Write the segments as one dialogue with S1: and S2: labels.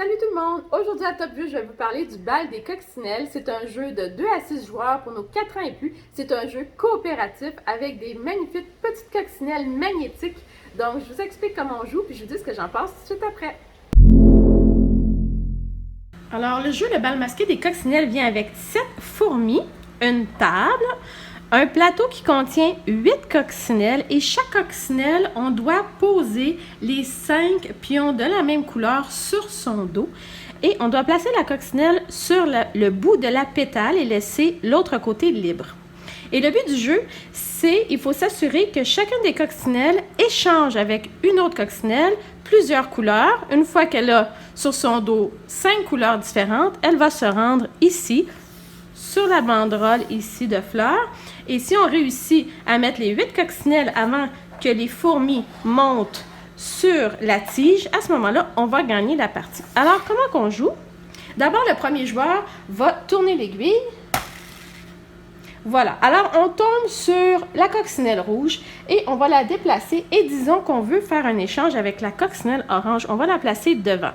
S1: Salut tout le monde! Aujourd'hui à Top View, je vais vous parler du bal des coccinelles. C'est un jeu de 2 à 6 joueurs pour nos 4 ans et plus. C'est un jeu coopératif avec des magnifiques petites coccinelles magnétiques. Donc je vous explique comment on joue puis je vous dis ce que j'en pense tout de suite après.
S2: Alors le jeu Le bal masqué des coccinelles vient avec 7 fourmis, une table, un plateau qui contient 8 coccinelles et chaque coccinelle, on doit poser les 5 pions de la même couleur sur son dos et on doit placer la coccinelle sur le bout de la pétale et laisser l'autre côté libre. Et le but du jeu, c'est il faut s'assurer que chacune des coccinelles échange avec une autre coccinelle plusieurs couleurs. Une fois qu'elle a sur son dos 5 couleurs différentes, elle va se rendre ici, sur la banderole ici de fleurs. Et si on réussit à mettre les 8 coccinelles avant que les fourmis montent sur la tige, à ce moment-là, on va gagner la partie. Alors, comment qu'on joue? D'abord, le premier joueur va tourner l'aiguille. Voilà. Alors, on tombe sur la coccinelle rouge et on va la déplacer. Et disons qu'on veut faire un échange avec la coccinelle orange. On va la placer devant.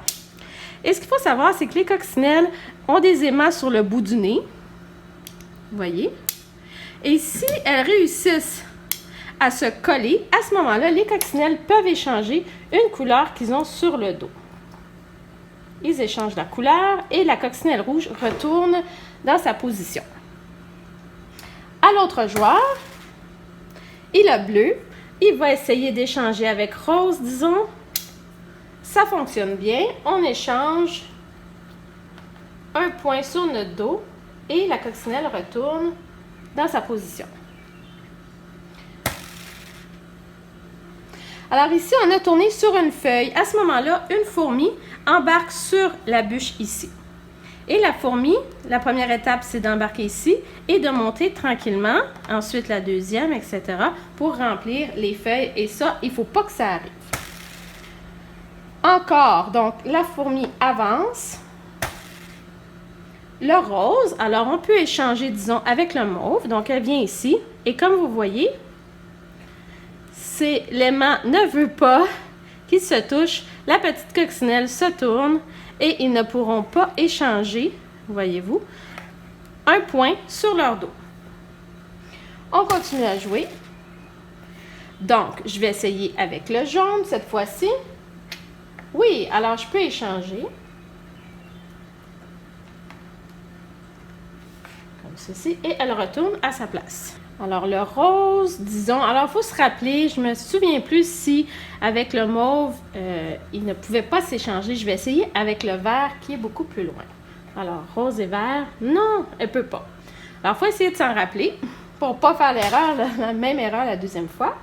S2: Et ce qu'il faut savoir, c'est que les coccinelles ont des émaux sur le bout du nez. Vous voyez? Et si elles réussissent à se coller, à ce moment-là, les coccinelles peuvent échanger une couleur qu'ils ont sur le dos. Ils échangent la couleur et la coccinelle rouge retourne dans sa position. À l'autre joueur, il a bleu. Il va essayer d'échanger avec rose, disons. Ça fonctionne bien. On échange un point sur notre dos et la coccinelle retourne dans sa position. Alors ici, on a tourné sur une feuille. À ce moment-là, une fourmi embarque sur la bûche ici. Et la fourmi, la première étape, c'est d'embarquer ici et de monter tranquillement. Ensuite, la deuxième, etc. pour remplir les feuilles. Et ça, il ne faut pas que ça arrive. Encore, donc la fourmi avance. Le rose, alors on peut échanger, disons, avec le mauve. Donc, elle vient ici. Et comme vous voyez, l'aimant ne veut pas qu'ils se touchent. La petite coccinelle se tourne et ils ne pourront pas échanger, voyez-vous, un point sur leur dos. On continue à jouer. Donc, je vais essayer avec le jaune cette fois-ci. Oui, alors je peux échanger. Ceci, et elle retourne à sa place. Alors, le rose, disons, alors il faut se rappeler, je me souviens plus si avec le mauve, il ne pouvait pas s'échanger. Je vais essayer avec le vert qui est beaucoup plus loin. Alors, rose et vert, non, elle ne peut pas. Alors, il faut essayer de s'en rappeler pour ne pas faire l'erreur, la même erreur la deuxième fois.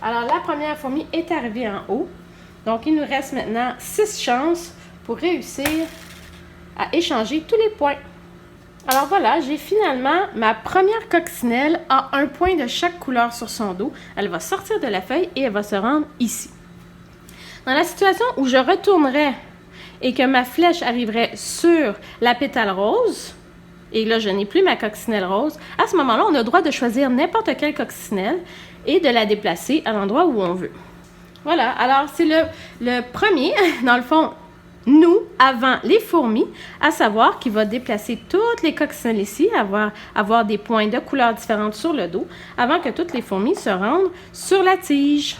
S2: Alors, la première fourmi est arrivée en haut. Donc, il nous reste maintenant 6 chances pour réussir à échanger tous les points. Alors voilà, j'ai finalement ma première coccinelle à un point de chaque couleur sur son dos. Elle va sortir de la feuille et elle va se rendre ici. Dans la situation où je retournerais et que ma flèche arriverait sur la pétale rose, et là je n'ai plus ma coccinelle rose, à ce moment-là, on a le droit de choisir n'importe quelle coccinelle et de la déplacer à l'endroit où on veut. Voilà, alors c'est le premier, dans le fond, nous, avant les fourmis, à savoir qu'il va déplacer toutes les coccinelles ici, avoir des points de couleurs différentes sur le dos, avant que toutes les fourmis se rendent sur la tige.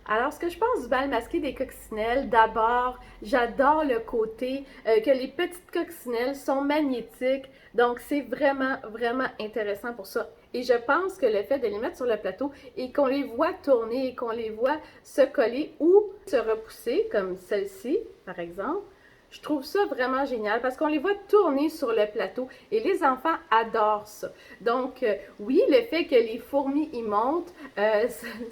S1: Alors, ce que je pense du bal masqué des coccinelles, d'abord, j'adore le côté que les petites coccinelles sont magnétiques. Donc, c'est vraiment, vraiment intéressant pour ça. Et je pense que le fait de les mettre sur le plateau et qu'on les voit tourner et qu'on les voit se coller ou se repousser, comme celle-ci, par exemple, je trouve ça vraiment génial parce qu'on les voit tourner sur le plateau et les enfants adorent ça. Donc, oui, le fait que les fourmis y montent,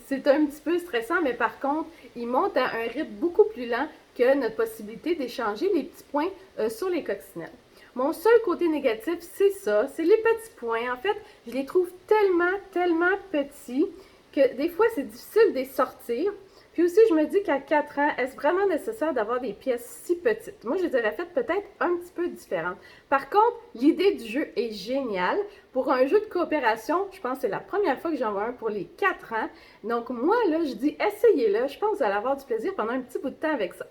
S1: c'est un petit peu stressant, mais par contre, ils montent à un rythme beaucoup plus lent que notre possibilité d'échanger les petits points sur les coccinelles. Mon seul côté négatif, c'est ça, c'est les petits points. En fait, je les trouve tellement, tellement petits que des fois, c'est difficile de les sortir. Puis aussi, je me dis qu'à 4 ans, est-ce vraiment nécessaire d'avoir des pièces si petites? Moi, je les aurais faites peut-être un petit peu différentes. Par contre, l'idée du jeu est géniale. Pour un jeu de coopération, je pense que c'est la première fois que j'en vois un pour les 4 ans. Donc moi, là, je dis essayez-le. Je pense que vous allez avoir du plaisir pendant un petit bout de temps avec ça.